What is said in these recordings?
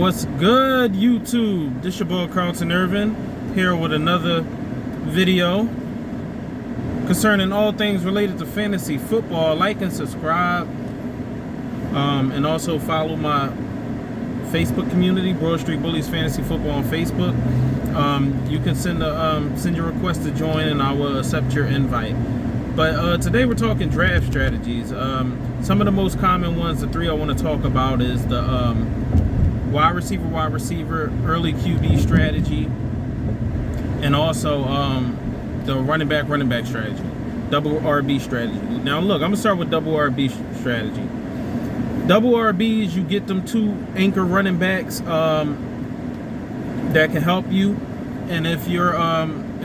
What's good, YouTube? This your boy Carlton Irvin here with another video concerning all things related to fantasy football. Like and subscribe, and also follow my Facebook community, Broad Street Bullies Fantasy Football on Facebook. You can send your request to join, and I will accept your invite. But today we're talking draft strategies. Some of the most common ones, the three I want to talk about, is the wide receiver, early QB strategy, and also the running back strategy, double RB strategy. Now look, I'm gonna start with double RB strategy. Double RBs, you get them two anchor running backs that can help you, and if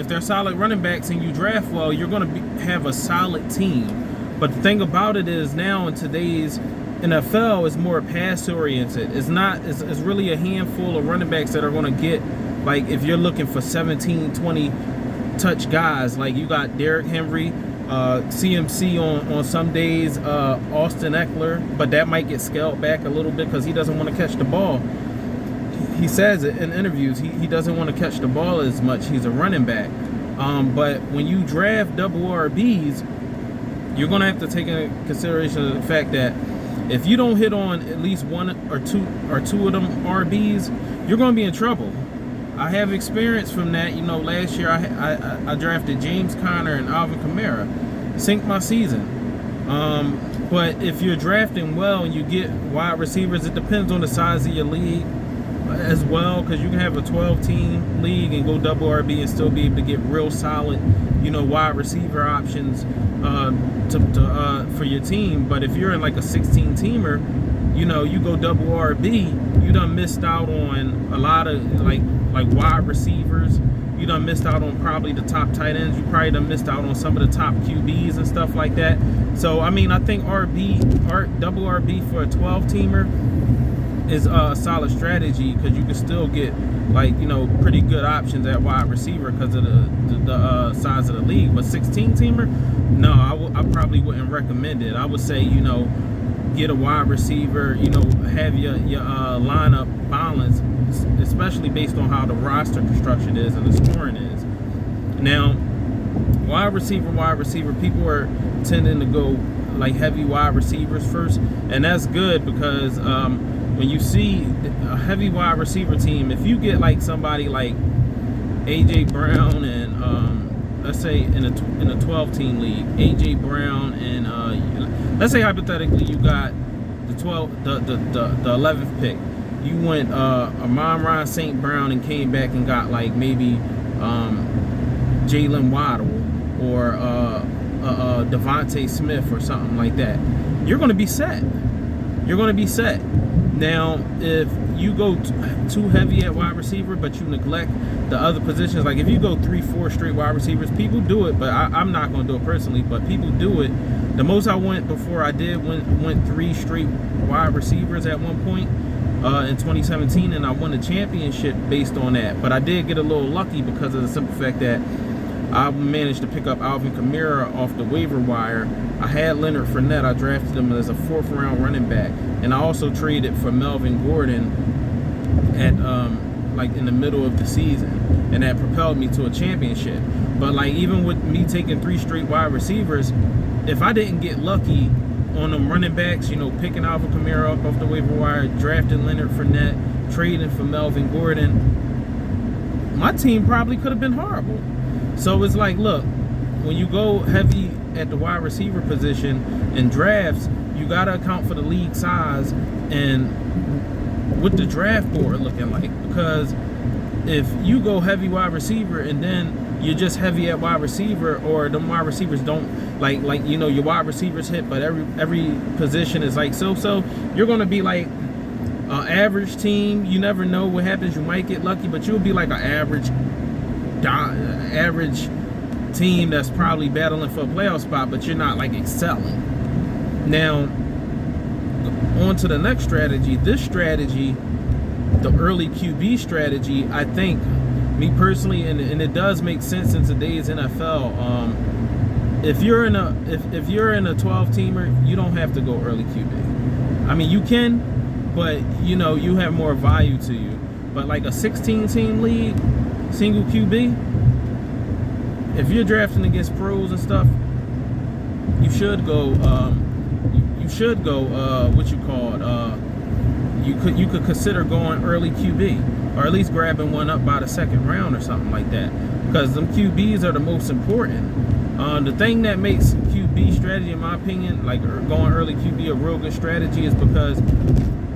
they're solid running backs and you draft well, you're gonna have a solid team. But the thing about it is, now in today's NFL is more pass oriented. It's really a handful of running backs that are going to get, like, if you're looking for 17, 20 touch guys, like you got Derrick Henry, CMC on some days, Austin Eckler, but that might get scaled back a little bit because he doesn't want to catch the ball. He says it in interviews, he doesn't want to catch the ball as much. He's a running back. But when you draft double RBs, you're going to have to take into consideration the fact that if you don't hit on at least one or two of them RBs, you're going to be in trouble. I have experience from that. You know, last year I drafted James Conner and Alvin Kamara, synced my season. But if you're drafting well and you get wide receivers, it depends on the size of your league as well, because you can have a 12-team league and go double RB and still be able to get real solid, wide receiver options for your team. But if you're in like a 16-teamer, you go double RB, you done missed out on a lot of like wide receivers. You done missed out on probably the top tight ends. You probably done missed out on some of the top QBs and stuff like that. So I mean, I think double RB for a 12-teamer is a solid strategy, because you can still get pretty good options at wide receiver because of the size of the league. But 16-teamer, no, I probably wouldn't recommend it. I would say get a wide receiver, have your lineup balanced, especially based on how the roster construction is and the scoring is. Now, wide receiver, people are tending to go like heavy wide receivers first, and that's good because when you see a heavy wide receiver team, if you get like somebody like AJ Brown and let's say in a 12-team league, AJ Brown and let's say hypothetically you got the 11th pick, you went Amon-Ra St. Brown and came back and got like maybe Jalen Waddle or Devontae Smith or something like that, you're going to be set. Now, if you go too heavy at wide receiver, but you neglect the other positions, like if you go 3-4 straight wide receivers, people do it, but I'm not going to do it personally, but people do it. The most I went before I did went 3 straight wide receivers at one point in 2017, and I won a championship based on that. But I did get a little lucky because of the simple fact that I managed to pick up Alvin Kamara off the waiver wire. I had Leonard Fournette. I drafted him as a 4th-round running back, and I also traded for Melvin Gordon at in the middle of the season, and that propelled me to a championship. But even with me taking 3 straight wide receivers, if I didn't get lucky on them running backs, picking Alvin Kamara up off the waiver wire, drafting Leonard Fournette, trading for Melvin Gordon, my team probably could have been horrible. So it's like, look, when you go heavy at the wide receiver position in drafts, you got to account for the league size and what the draft board looking like. Because if you go heavy wide receiver and then you're just heavy at wide receiver, or the wide receivers don't your wide receivers hit, but every position is like so, you're going to be like an average team. You never know what happens. You might get lucky, but you'll be like an average team that's probably battling for a playoff spot, but you're not like excelling. Now, on to the next strategy. This strategy, the early QB strategy, I think, me personally, and it does make sense in today's NFL. If you're in a 12-teamer, you don't have to go early QB. I mean, you can, but you know, you have more value to you. But like a 16-team league, single QB, if you're drafting against pros and stuff, you should go. What you call it? You could consider going early QB, or at least grabbing one up by the second round or something like that, because them QBs are the most important. The thing that makes QB strategy, in my opinion, like going early QB, a real good strategy, is because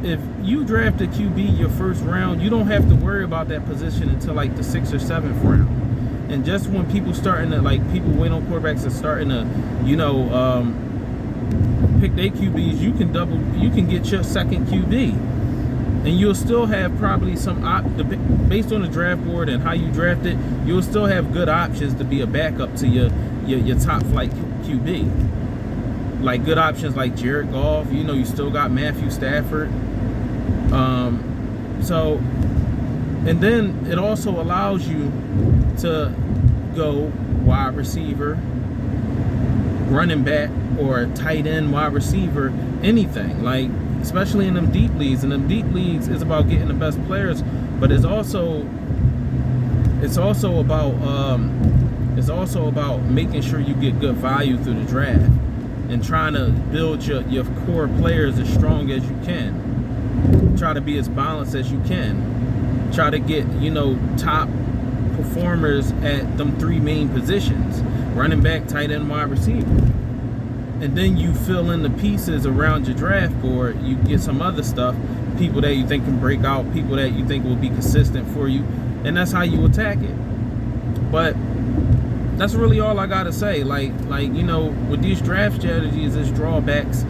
if you draft a QB your first round, you don't have to worry about that position until like the 6th or 7th round. And just when people starting to, like, people win on quarterbacks and starting to, you know, pick their QBs, you can get your second QB, and you'll still have probably some based on the draft board and how you draft it, you'll still have good options to be a backup to your top flight QB. Like good options like Jared Goff. You know, you still got Matthew Stafford. So, and then it also allows you to go wide receiver, running back, or tight end, wide receiver, anything. Like, especially in them deep leagues. And them deep leagues is about getting the best players, but it's also about making sure you get good value through the draft and trying to build your core players as strong as you can. Try to be as balanced as you can. Try to get, you know, top performers at them three main positions: running back, tight end, wide receiver. And then you fill in the pieces around your draft board. You get some other stuff, people that you think can break out, people that you think will be consistent for you, and that's how you attack it. But that's really all I gotta say. Like you know, with these draft strategies, there's drawbacks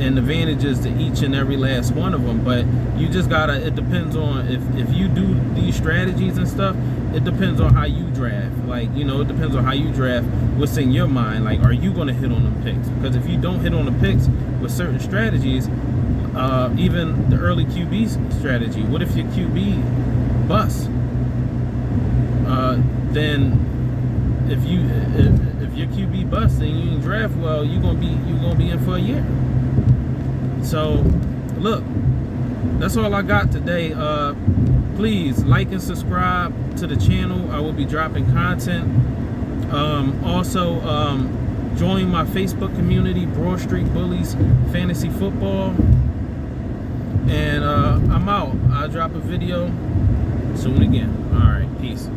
and advantages to each and every last one of them. But you just gotta, it depends on, if you do these strategies and stuff, it depends on how you draft. Like, you know, it depends on how you draft, what's in your mind. Like, are you gonna hit on them picks? Because if you don't hit on the picks with certain strategies, even the early QB strategy, what if your QB busts? Then if your QB busts and you didn't draft well, you're gonna be in for a year. So look, that's all I got today. Please like and subscribe to the channel. I will be dropping content. Also, join my Facebook community, Broad Street Bullies Fantasy Football. And I'm out. I'll drop a video soon again. All right, peace.